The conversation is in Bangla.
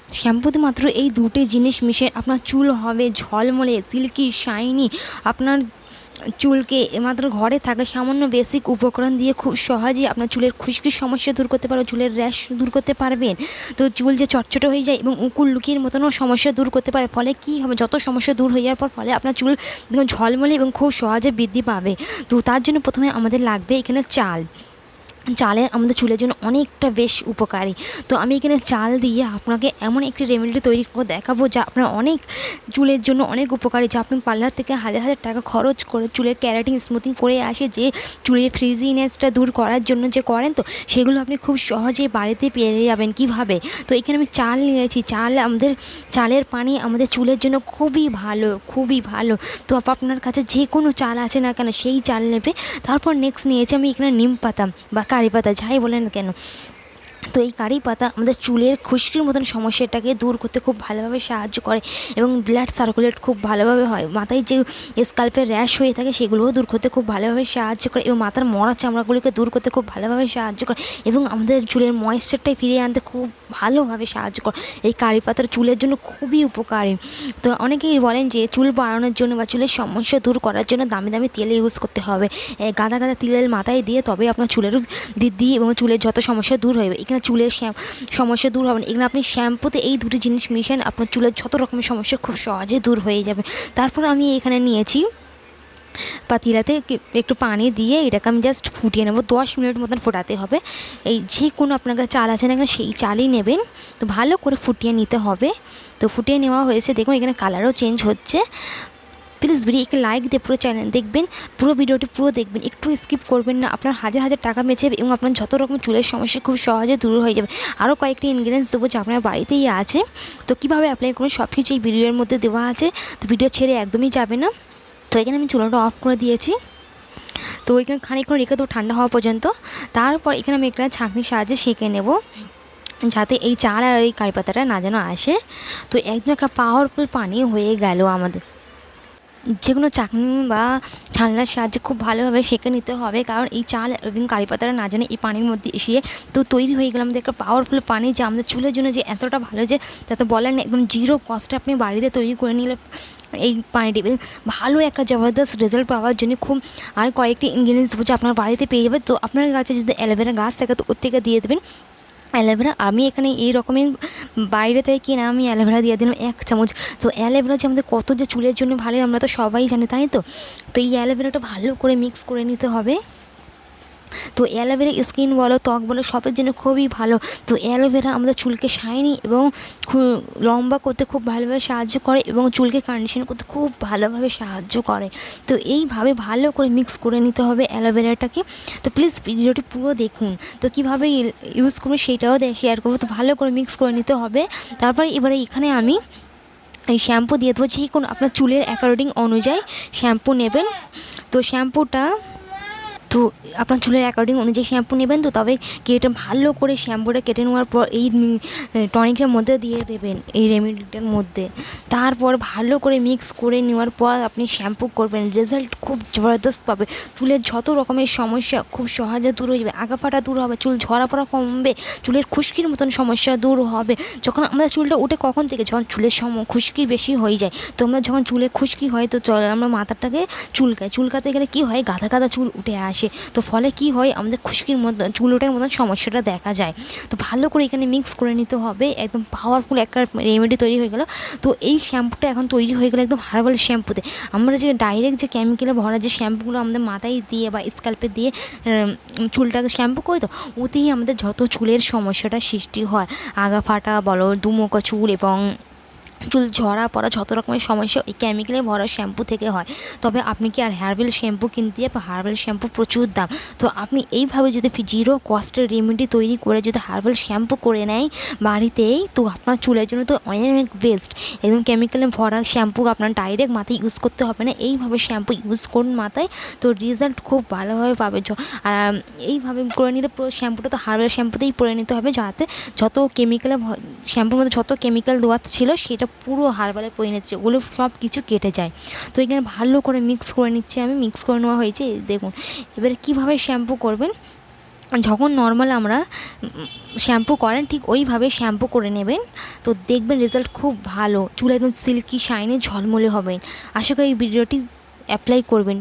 শ্যাম্পুতে মাত্র এই দুটি জিনিস মিশিয়ে আপনার চুল হবে ঝলমলে, সিল্কি, শাইনি। আপনার চুলকে মাত্র ঘরে থাকা সামান্য বেসিক উপকরণ দিয়ে খুব সহজেই আপনার চুলের খুশকির সমস্যা দূর করতে পারবেন, চুলের র্যাশ দূর করতে পারবেন। তো চুল যে চটচটে হয়ে যায় এবং উকুল লুকির মতনও সমস্যা দূর করতে পারে। ফলে কী হবে, যত সমস্যা দূর হয়ে যাওয়ার পর ফলে আপনার চুল ঝলমলে এবং খুব সহজে বৃদ্ধি পাবে। তো তার জন্য প্রথমে আমাদের লাগবে এখানে চালের আমাদের চুলের জন্য অনেকটা বেশ উপকারী। তো আমি এখানে চাল দিয়ে আপনাকে এমন একটি রেমেডি তৈরি করে দেখাবো যা আপনার অনেক চুলের জন্য অনেক উপকারী, যা আপনি পার্লার থেকে হাজার হাজার টাকা খরচ করে চুলের ক্যারাটিন স্মুথিং করে আসে যে চুলের ফ্রিজিনেসটা দূর করার জন্য যে করেন, তো সেগুলো আপনি খুব সহজেই বাড়িতে পেয়ে যাবেন। কীভাবে, তো এখানে আমি চাল নিয়েছি। চালের পানি আমাদের চুলের জন্য খুবই ভালো। তো আপনার কাছে যে কোনো চাল আছে না কেন সেই চাল নেবে। তারপর নেক্সট নিয়েছি আমি এখানে নিম পাতা বা কারি পাতা, যাই বলেন কেন। তো এই কারি পাতা আমাদের চুলের খুশকির মতন সমস্যাটাকে দূর করতে খুব ভালোভাবে সাহায্য করে এবং ব্লাড সার্কুলেট খুব ভালোভাবে হয়। মাথায় যে স্কাল্পের র্যাশ হয়ে থাকে সেগুলোও দূর করতে খুব ভালোভাবে সাহায্য করে এবং মাথার মরা চামড়াগুলোকে দূর করতে খুব ভালোভাবে সাহায্য করে এবং আমাদের চুলের ময়েশ্চারটাই ফিরিয়ে আনতে খুব ভালোভাবে সাহায্য করে। এই কারি পাতার চুলের জন্য খুবই উপকারী। তো অনেকেই বলেন যে চুল বাড়ানোর জন্য বা চুলের সমস্যা দূর করার জন্য দামি দামি তেল ইউজ করতে হবে। গাদা তেল মাথায় দিয়ে তবে আপনার চুলের বৃদ্ধি এবং চুলের যত সমস্যা দূর হবে। এখানে চুলের সমস্যা দূর হবে না। এখানে আপনি শ্যাম্পুতে এই দুটি জিনিস মিশান, আপনার চুলের যত রকমের সমস্যা খুব সহজে দূর হয়ে যাবে। তারপর আমি এখানে নিয়েছি পাতিলাতে একটু পানি দিয়ে এটাকে আমি জাস্ট ফুটিয়ে নেবো। 10 মিনিট মতন ফোটাতে হবে। এই যে কোনো আপনার কাছে চাল আছে না কেন সেই চালই নেবেন। তো ভালো করে ফুটিয়ে নিতে হবে। তো ফুটিয়ে নেওয়া হয়েছে, দেখুন এখানে কালারও চেঞ্জ হচ্ছে। প্লিজ ভিডিওকে লাইক দিয়ে পুরো চ্যানেল দেখবেন, পুরো ভিডিওটি পুরো দেখবেন, একটু স্কিপ করবেন না। আপনার হাজার হাজার টাকা বেঁচে যাবে এবং আপনার যত রকম চুলের সমস্যা খুব সহজে দূর হয়ে যাবে। আরও কয়েকটি ইনগ্রিডিয়েন্টস দেবো যা আপনার বাড়িতেই আছে। তো কীভাবে অ্যাপ্লাই করুন সব কিছু এই ভিডিওর মধ্যে দেওয়া আছে। তো ভিডিও ছেড়ে একদমই যাবে না। তো এখানে আমি চুলাটা অফ করে দিয়েছি। তো এখানে খানিকক্ষণ রেখে দেবো ঠান্ডা হওয়া পর্যন্ত। তারপর এখানে আমি একটা ছাঁকনির সাহায্যে সেঁকে নেব যাতে এই চাল আর এই কারি পাতাটা না যেন আসে। তো একদম একটা পাওয়ারফুল পানি হয়ে গেল। আমাদের যে কোনো চাকনি বা ছালনার সাহায্যে খুব ভালোভাবে সেঁকে নিতে হবে, কারণ এই চাল এবং কারি পাতাটা না জানে এই পানির মধ্যে এসে তো তৈরি হয়ে গেল আমাদের একটা পাওয়ারফুল পানি, যা আমাদের চুলের জন্য যে এতটা ভালো যে যাতে বলেন না, একদম জিরো কস্টে আপনি বাড়িতে তৈরি করে নিলে এই পানিটি ভালো একটা জবরদস্ত রেজাল্ট পাওয়ার জন্য খুব আর কয়েকটি ইনগ্রিডিয়েন্টস দেবো যে আপনার বাড়িতে পেয়ে যাবে। তো আপনার কাছে যদি অ্যালোভেরা গাছ থাকে তো ওর থেকে দিয়ে দেবেন অ্যালোভেরা। আমি এখানে এই রকমের বাইরে থেকে কিনা আমি অ্যালোভেরা দিয়ে দিলাম 1 চামচ। তো অ্যালোভেরা যে আমাদের কত যে চুলের জন্য ভালো আমরা তো সবাই জানি, তাই তো। তো এই অ্যালোভেরাটা ভালো করে মিক্স করে নিতে হবে। তো অ্যালোভেরা স্কিন বলো ত্বক বলো সবের জন্য খুবই ভালো। তো অ্যালোভেরা আমাদের চুলকে শাইনি এবং লম্বা করতে খুব ভালোভাবে সাহায্য করে এবং চুলকে কন্ডিশন করতে খুব ভালোভাবে সাহায্য করে। তো এইভাবে ভালো করে মিক্স করে নিতে হবে অ্যালোভেরাটাকে। তো প্লিজ ভিডিওটি পুরো দেখুন। তো কীভাবে ইউজ করবো সেটাও শেয়ার করবো। তো ভালো করে মিক্স করে নিতে হবে। তারপরে এবারে এখানে আমি এই শ্যাম্পু দিয়ে দেবো। যে কোনো আপনার চুলের অ্যাকর্ডিং অনুযায়ী শ্যাম্পু নেবেন। তো শ্যাম্পুটা তো আপনার চুলের অ্যাকর্ডিং অনুযায়ী শ্যাম্পু নেবেন। তো তবে কেটে ভালো করে শ্যাম্পুটা কেটে নেওয়ার পর এই টনিকের মধ্যে দিয়ে দেবেন, এই রেমেডিটার মধ্যে। তারপর ভালো করে মিক্স করে নেওয়ার পর আপনি শ্যাম্পু করবেন, রেজাল্ট খুব জবরদস্ত পাবে। চুলের যত রকমের সমস্যা খুব সহজে দূর হয়ে যাবে, আগা ফাটা দূর হবে, চুল ঝরা পড়া কমবে, চুলের খুশকির মতন সমস্যা দূর হবে। যখন আমাদের চুলটা উঠে কখন থেকে, যখন চুলের খুশকি বেশি হয়ে যায়। তো আমরা যখন চুলের খুশকি হয় তো আমরা মাথাটাকে চুলকাতে গেলে কী হয়, গাদা গাদা চুল উঠে আসে। তো ফলে কি হয়, আমাদের খুশকির মধ্যে চুল ওঠার মতন সমস্যাটা দেখা যায়। তো ভালো করে এখানে মিক্স করে নিতে হবে। একদম পাওয়ারফুল একটা রেমেডি তৈরি হয়ে গেল। তো এই শ্যাম্পুটা এখন তৈরি হয়ে গেলো একদম হার্বাল শ্যাম্পুতে। আমরা যে ডাইরেক্ট যে কেমিক্যালে ভরা যে শ্যাম্পুগুলো আমাদের মাথায় দিয়ে বা স্ক্যাল্পে দিয়ে চুলটাকে শ্যাম্পু করি, তো ওতেই আমাদের যত চুলের সমস্যাটা সৃষ্টি হয়, আগা ফাটা বলো, দুমোকা চুল এবং চুল ঝরা পড়া যত রকমের সমস্যা ওই কেমিক্যালে ভরা শ্যাম্পু থেকে হয়। তবে আপনি কি আর হার্বাল শ্যাম্পু কিনতে যাবেন? হার্বাল শ্যাম্পু প্রচুর দাম। তো আপনি এইভাবে যদি জিরো কস্টের রেমেডি তৈরি করে যদি হার্বাল শ্যাম্পু করে নেয় বাড়িতেই, তো আপনার চুলের জন্য তো অনেক বেস্ট। একদম কেমিক্যালে ভরা শ্যাম্পু আপনার ডাইরেক্ট মাথায় ইউজ করতে হবে না, এইভাবে শ্যাম্পু ইউজ করুন মাথায়। তো রেজাল্ট খুব ভালোভাবে পাবে। আর এইভাবে করে নিলে পুরো শ্যাম্পুটা তো হার্বাল শ্যাম্পুতেই করে নিতে হবে, যাতে যত কেমিক্যালে শ্যাম্পুর মধ্যে যত কেমিক্যাল দেওয়া ছিল সেটা পুরো হার্বালে পরে নিচ্ছে, ওগুলো সব কিছু কেটে যায়। তো এখানে ভালো করে মিক্স করে নিচ্ছি আমি। মিক্স করে নেওয়া হয়েছে, দেখুন। এবারে কীভাবে শ্যাম্পু করবেন যখন নর্মাল আমরা শ্যাম্পু করেন ঠিক ওইভাবে শ্যাম্পু করে নেবেন, তো দেখবেন রেজাল্ট খুব ভালো, চুল একদম সিল্কি শাইনি ঝলমলে হবে। আশা করি এই ভিডিওটি অ্যাপ্লাই করবেন।